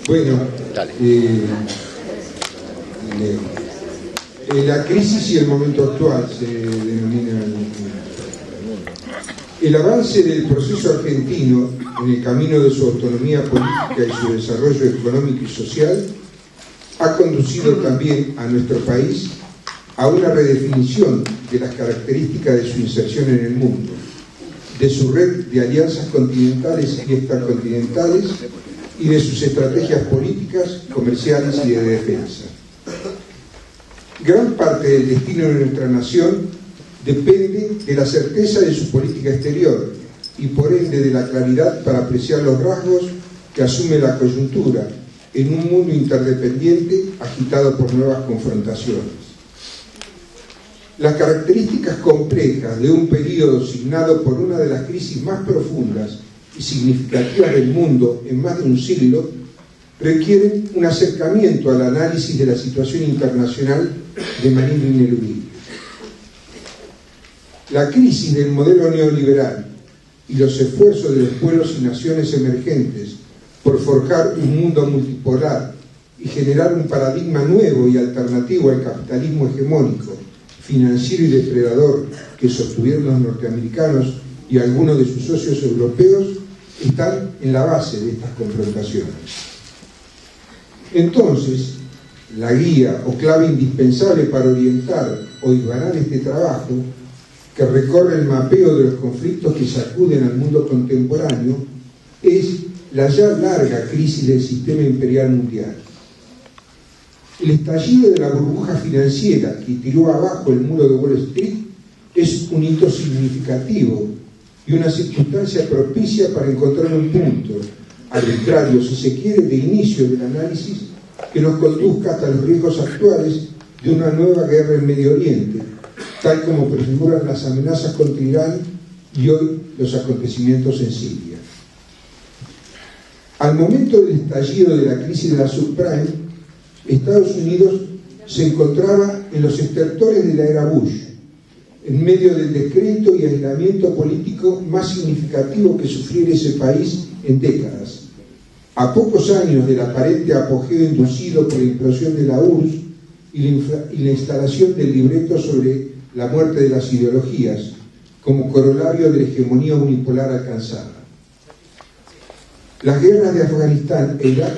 Bueno, la crisis y el momento actual se denomina. El avance del proceso argentino en el camino de su autonomía política y su desarrollo económico y social ha conducido también a nuestro país a una redefinición de las características de su inserción en el mundo, de su red de alianzas continentales y extracontinentales y de sus estrategias políticas, comerciales y de defensa. Gran parte del destino de nuestra nación depende de la certeza de su política exterior y por ende de la claridad para apreciar los rasgos que asume la coyuntura en un mundo interdependiente agitado por nuevas confrontaciones. Las características complejas de un periodo signado por una de las crisis más profundas y significativas del mundo en más de un siglo requieren un acercamiento al análisis de la situación internacional de manera ineludible. La crisis del modelo neoliberal y los esfuerzos de los pueblos y naciones emergentes por forjar un mundo multipolar y generar un paradigma nuevo y alternativo al capitalismo hegemónico, financiero y depredador que sostuvieron los norteamericanos y algunos de sus socios europeos están en la base de estas confrontaciones. Entonces, la guía o clave indispensable para orientar o hilvanar este trabajo, que recorre el mapeo de los conflictos que sacuden al mundo contemporáneo, es la ya larga crisis del sistema imperial mundial. El estallido de la burbuja financiera que tiró abajo el muro de Wall Street es un hito significativo y una circunstancia propicia para encontrar un punto arbitrario, si se quiere, de inicio del análisis que nos conduzca hasta los riesgos actuales de una nueva guerra en Medio Oriente, tal como prefiguran las amenazas contra Irán y hoy los acontecimientos en Siria. Al momento del estallido de la crisis de la subprime, Estados Unidos se encontraba en los estertores de la era Bush, en medio del decreto y aislamiento político más significativo que sufriera ese país en décadas. A pocos años del aparente apogeo inducido por la implosión de la URSS y la instalación del libreto sobre la muerte de las ideologías, como corolario de la hegemonía unipolar alcanzada. Las guerras de Afganistán e Irak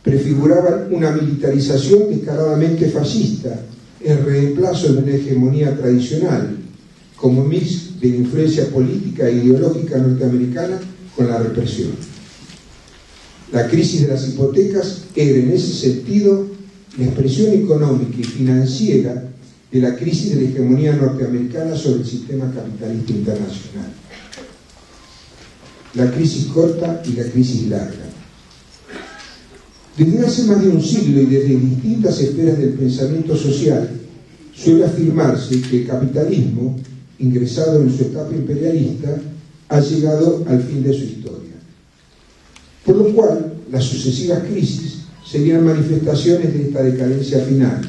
prefiguraban una militarización descaradamente fascista en reemplazo de una hegemonía tradicional, como mix de la influencia política e ideológica norteamericana con la represión. La crisis de las hipotecas era en ese sentido la expresión económica y financiera de la crisis de la hegemonía norteamericana sobre el sistema capitalista internacional. La crisis corta y la crisis larga. Desde hace más de un siglo y desde distintas esferas del pensamiento social, suele afirmarse que el capitalismo, ingresado en su etapa imperialista, ha llegado al fin de su historia. Por lo cual, las sucesivas crisis serían manifestaciones de esta decadencia final.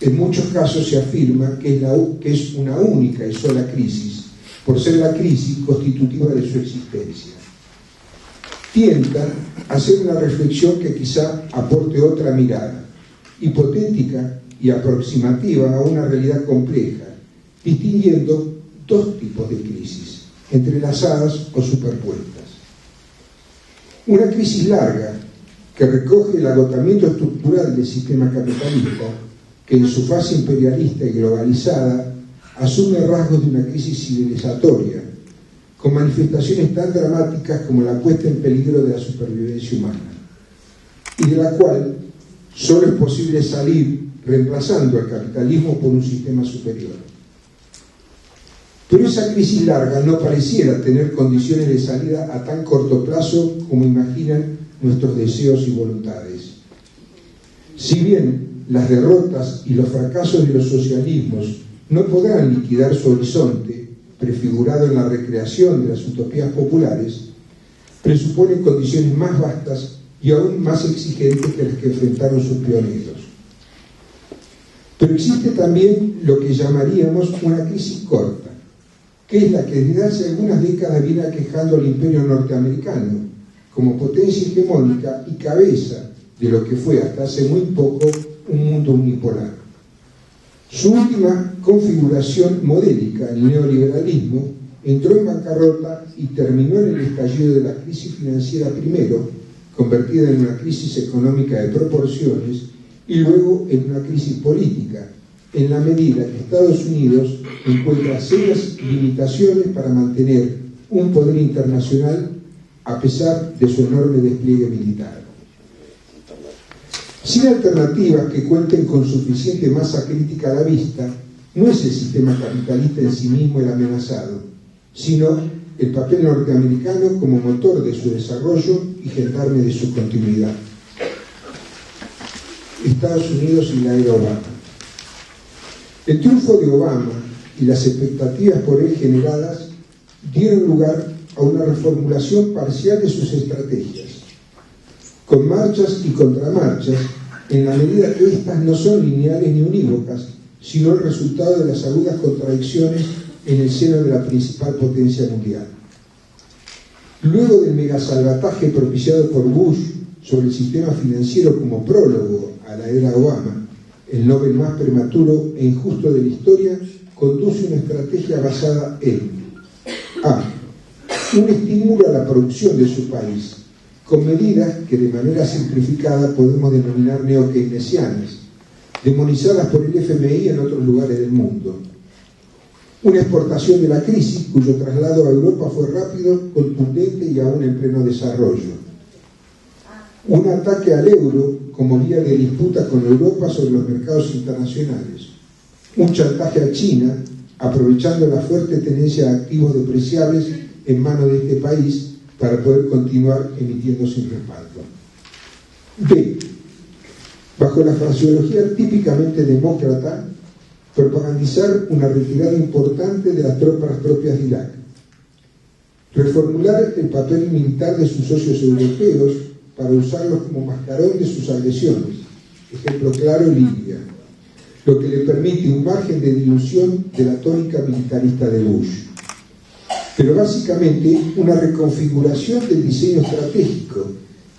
En muchos casos se afirma que es una única y sola crisis, por ser la crisis constitutiva de su existencia. Tienta a hacer una reflexión que quizá aporte otra mirada, hipotética y aproximativa a una realidad compleja, distinguiendo dos tipos de crisis, entrelazadas o superpuestas. Una crisis larga, que recoge el agotamiento estructural del sistema capitalista, que en su fase imperialista y globalizada asume rasgos de una crisis civilizatoria, con manifestaciones tan dramáticas como la puesta en peligro de la supervivencia humana, y de la cual solo es posible salir reemplazando al capitalismo por un sistema superior. Pero esa crisis larga no pareciera tener condiciones de salida a tan corto plazo como imaginan nuestros deseos y voluntades. Si bien las derrotas y los fracasos de los socialismos no podrán liquidar su horizonte, prefigurado en la recreación de las utopías populares, presuponen condiciones más vastas y aún más exigentes que las que enfrentaron sus pioneros. Pero existe también lo que llamaríamos una crisis corta, que es la que desde hace algunas décadas viene aquejando al imperio norteamericano, como potencia hegemónica y cabeza de lo que fue hasta hace muy poco un mundo unipolar. Su última configuración modélica, el neoliberalismo, entró en bancarrota y terminó en el estallido de la crisis financiera primero, convertida en una crisis económica de proporciones, y luego en una crisis política, en la medida que Estados Unidos encuentra serias limitaciones para mantener un poder internacional a pesar de su enorme despliegue militar. Sin alternativas que cuenten con suficiente masa crítica a la vista, no es el sistema capitalista en sí mismo el amenazado, sino el papel norteamericano como motor de su desarrollo y gendarme de su continuidad. Estados Unidos y la era Obama. El triunfo de Obama y las expectativas por él generadas dieron lugar a una reformulación parcial de sus estrategias, con marchas y contramarchas, en la medida que éstas no son lineales ni unívocas, sino el resultado de las agudas contradicciones en el seno de la principal potencia mundial. Luego del megasalvataje propiciado por Bush sobre el sistema financiero como prólogo a la era Obama, el Nobel más prematuro e injusto de la historia conduce una estrategia basada en a. Un estímulo a la producción de su país, con medidas que de manera simplificada podemos denominar neo-keynesianas, demonizadas por el FMI en otros lugares del mundo. Una exportación de la crisis, cuyo traslado a Europa fue rápido, contundente y aún en pleno desarrollo. Un ataque al euro como vía de disputa con Europa sobre los mercados internacionales. Un chantaje a China, aprovechando la fuerte tenencia de activos depreciables en manos de este país para poder continuar emitiendo sin respaldo. B. Bajo la fraseología típicamente demócrata, propagandizar una retirada importante de las tropas propias de Irak. Reformular el papel militar de sus socios europeos para usarlos como mascarón de sus agresiones. Ejemplo claro, Libia, lo que le permite un margen de dilución de la tónica militarista de Bush. Pero básicamente una reconfiguración del diseño estratégico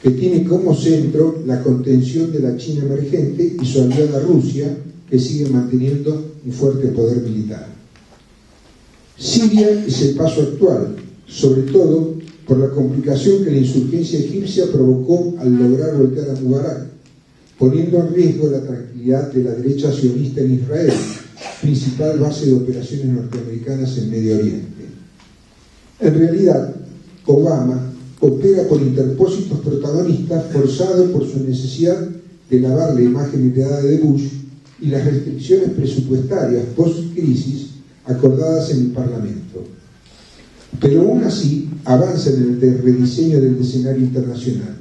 que tiene como centro la contención de la China emergente y su aliada Rusia, que sigue manteniendo un fuerte poder militar. Siria es el paso actual, sobre todo por la complicación que la insurgencia egipcia provocó al lograr voltear a Mubarak, poniendo en riesgo la tranquilidad de la derecha sionista en Israel, principal base de operaciones norteamericanas en Medio Oriente. En realidad, Obama opera por interpósitos protagonistas forzado por su necesidad de lavar la imagen heredada de Bush y las restricciones presupuestarias post-crisis acordadas en el Parlamento. Pero aún así avanza en el rediseño del escenario internacional.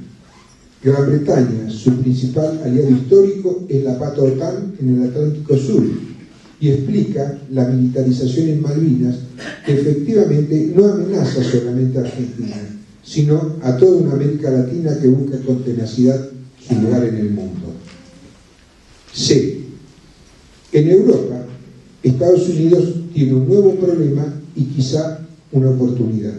Gran Bretaña, su principal aliado histórico, es la pata OTAN en el Atlántico Sur y explica la militarización en Malvinas, que efectivamente no amenaza solamente a Argentina, sino a toda una América Latina que busca con tenacidad su lugar en el mundo. C. En Europa, Estados Unidos tiene un nuevo problema y quizá una oportunidad.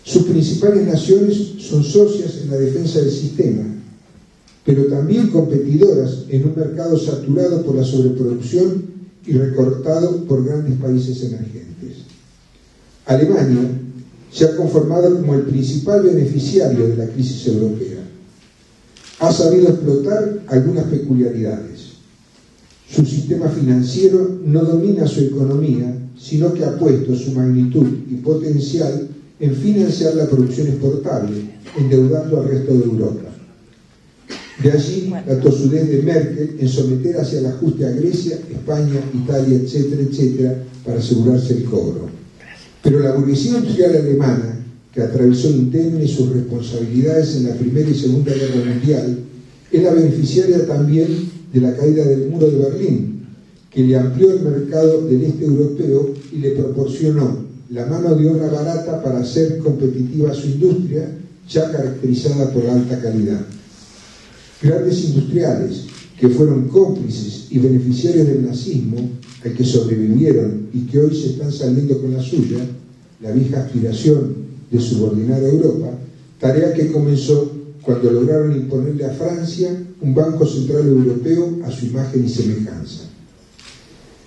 Sus principales naciones son socias en la defensa del sistema, pero también competidoras en un mercado saturado por la sobreproducción y recortado por grandes países emergentes. Alemania se ha conformado como el principal beneficiario de la crisis europea. Ha sabido explotar algunas peculiaridades. Su sistema financiero no domina su economía, sino que ha puesto su magnitud y potencial en financiar la producción exportable, endeudando al resto de Europa. De allí la tosudez de Merkel en someter hacia el ajuste a Grecia, España, Italia, etcétera, etcétera, para asegurarse el cobro. Pero la burguesía industrial alemana, que atravesó indemne sus responsabilidades en la Primera y Segunda Guerra Mundial, es la beneficiaria también de la caída del muro de Berlín, que le amplió el mercado del este europeo y le proporcionó la mano de obra barata para hacer competitiva su industria, ya caracterizada por la alta calidad. Grandes industriales que fueron cómplices y beneficiarios del nazismo, al que sobrevivieron y que hoy se están saliendo con la suya, la vieja aspiración de subordinar a Europa, tarea que comenzó cuando lograron imponerle a Francia un Banco Central Europeo a su imagen y semejanza.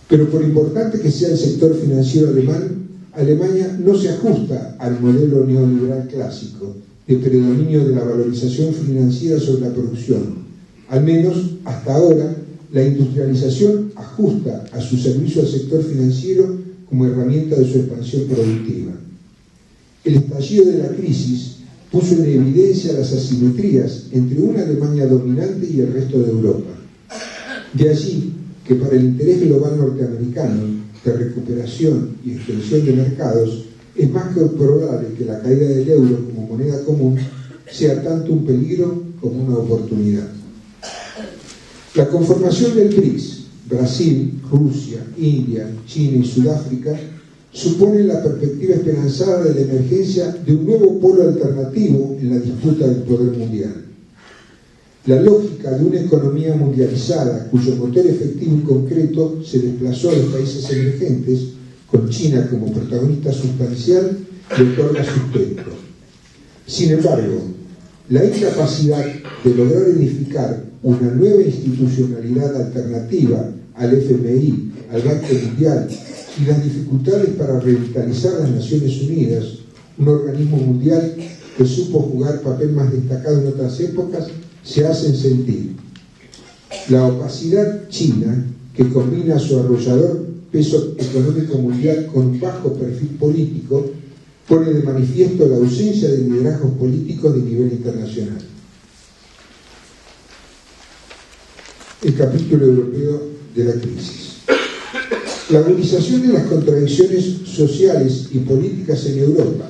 Pero por importante que sea el sector financiero alemán, Alemania no se ajusta al modelo neoliberal clásico de predominio de la valorización financiera sobre la producción. Al menos hasta ahora, la industrialización ajusta a su servicio al sector financiero como herramienta de su expansión productiva. El estallido de la crisis puso en evidencia las asimetrías entre una Alemania dominante y el resto de Europa. De allí que para el interés global norteamericano de recuperación y extensión de mercados, es más que probable que la caída del euro como moneda común sea tanto un peligro como una oportunidad. La conformación del BRICS, Brasil, Rusia, India, China y Sudáfrica, supone la perspectiva esperanzada de la emergencia de un nuevo polo alternativo en la disputa del poder mundial. La lógica de una economía mundializada cuyo motor efectivo y concreto se desplazó a los países emergentes, con China como protagonista sustancial, le otorga sustento. Sin embargo, la incapacidad de lograr edificar una nueva institucionalidad alternativa al FMI, al Banco Mundial, y las dificultades para revitalizar las Naciones Unidas, un organismo mundial que supo jugar papel más destacado en otras épocas, se hacen sentir. La opacidad china, que combina su arrollador peso económico mundial con un bajo perfil político, pone de manifiesto la ausencia de liderazgos políticos de nivel internacional. El capítulo europeo de la crisis. La agudización de las contradicciones sociales y políticas en Europa,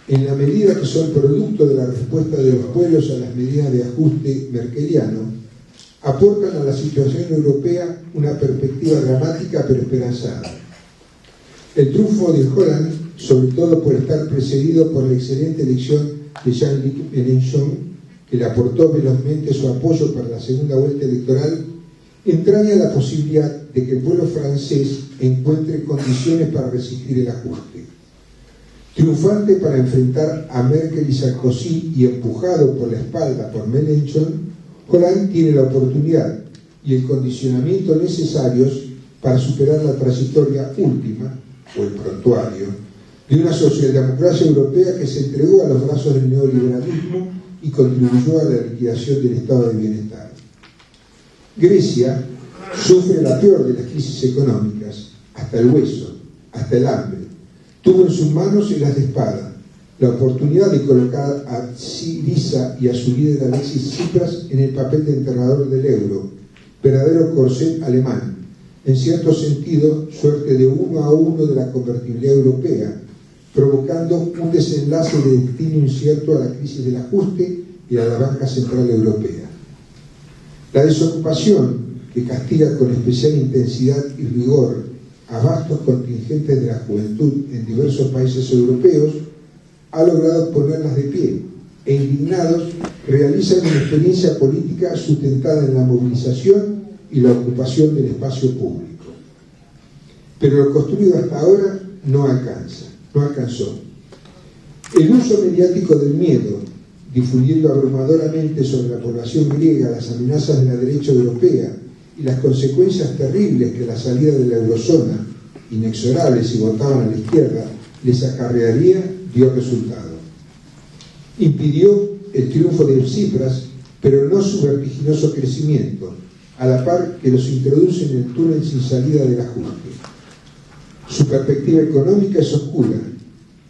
en la medida que son producto de la respuesta de los pueblos a las medidas de ajuste merkeliano, aportan a la situación europea una perspectiva dramática pero esperanzada. El triunfo de Hollande, sobre todo por estar precedido por la excelente elección de Jean-Luc Mélenchon, que le aportó velozmente su apoyo para la segunda vuelta electoral, entraña la posibilidad de que el pueblo francés encuentre condiciones para resistir el ajuste. Triunfante para enfrentar a Merkel y Sarkozy y empujado por la espalda por Mélenchon, Hollande tiene la oportunidad y el condicionamiento necesarios para superar la trayectoria última, o el prontuario, de una socialdemocracia europea que se entregó a los brazos del neoliberalismo y contribuyó a la liquidación del estado de bienestar. Grecia sufre la peor de las crisis económicas, hasta el hueso, hasta el hambre. Tuvo en sus manos y las de espada la oportunidad de colocar a Syriza y a su líder Alexis Tsipras en el papel de enterrador del euro, verdadero corset alemán, en cierto sentido suerte de 1-1 de la convertibilidad europea, provocando un desenlace de destino incierto a la crisis del ajuste y a la banca central europea. La desocupación, que castiga con especial intensidad y rigor a vastos contingentes de la juventud en diversos países europeos, ha logrado ponerlas de pie e indignados realizan una experiencia política sustentada en la movilización y la ocupación del espacio público. Pero lo construido hasta ahora no alcanzó. El uso mediático del miedo, difundiendo abrumadoramente sobre la población griega las amenazas de la derecha europea y las consecuencias terribles que la salida de la eurozona, inexorables si votaban a la izquierda, les acarrearía, dio resultado. Impidió el triunfo de Tsipras, pero no su vertiginoso crecimiento, a la par que los introduce en el túnel sin salida del ajuste. Su perspectiva económica es oscura,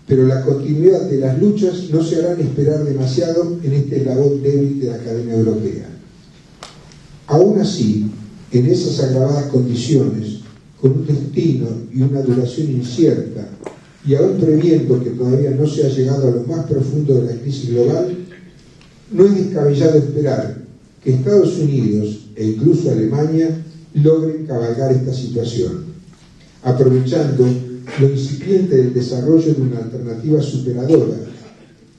pero la continuidad de las luchas no se harán esperar demasiado en este eslabón débil de la cadena europea. Aún así, en esas agravadas condiciones, con un destino y una duración incierta, y aún previendo que todavía no se ha llegado a lo más profundo de la crisis global, no es descabellado esperar que Estados Unidos e incluso Alemania logren cabalgar esta situación, aprovechando lo incipiente del desarrollo de una alternativa superadora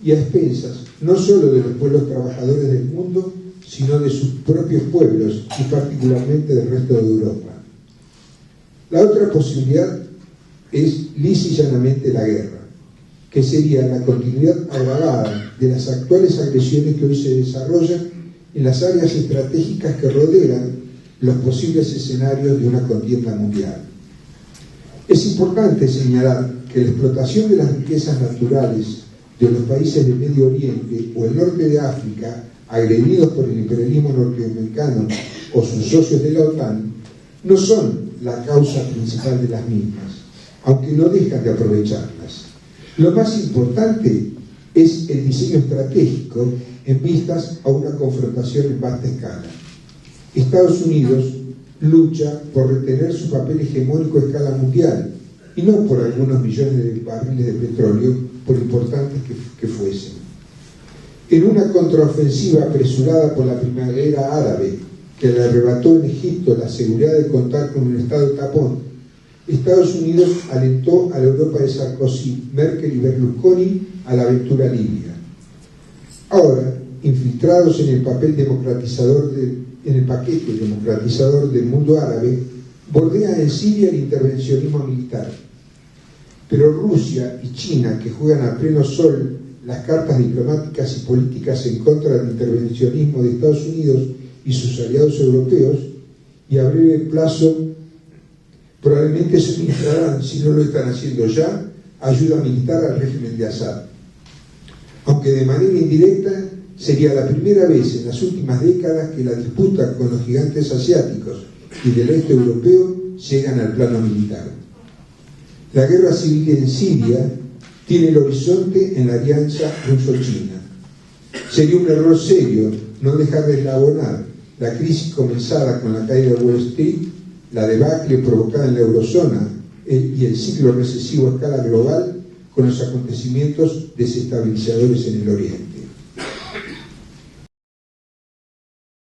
y a expensas no solo de los pueblos trabajadores del mundo, sino de sus propios pueblos y particularmente del resto de Europa. La otra posibilidad es lisa y llanamente la guerra, que sería la continuidad agravada de las actuales agresiones que hoy se desarrollan en las áreas estratégicas que rodean los posibles escenarios de una contienda mundial. Es importante señalar que la explotación de las riquezas naturales de los países del Medio Oriente o el norte de África, agredidos por el imperialismo norteamericano o sus socios de la OTAN, no son la causa principal de las mismas, aunque no dejan de aprovecharlas. Lo más importante es el diseño estratégico en vistas a una confrontación en vasta escala. Estados Unidos lucha por retener su papel hegemónico a escala mundial y no por algunos millones de barriles de petróleo, por importantes que fuesen. En una contraofensiva apresurada por la primavera árabe, que le arrebató en Egipto la seguridad de contar con un Estado tapón, Estados Unidos alentó a la Europa de Sarkozy, Merkel y Berlusconi a la aventura libia. Ahora, infiltrados en el paquete democratizador del mundo árabe, bordea en Siria el intervencionismo militar. Pero Rusia y China, que juegan a pleno sol las cartas diplomáticas y políticas en contra del intervencionismo de Estados Unidos y sus aliados europeos, y a breve plazo probablemente suministrarán, si no lo están haciendo ya, ayuda militar al régimen de Assad. Aunque de manera indirecta, sería la primera vez en las últimas décadas que la disputa con los gigantes asiáticos y del este europeo llegan al plano militar. La guerra civil en Siria tiene el horizonte en la alianza ruso-china. Sería un error serio no dejar de eslabonar la crisis comenzada con la caída de Wall Street, la debacle provocada en la eurozona y el ciclo recesivo a escala global con los acontecimientos desestabilizadores en el Oriente.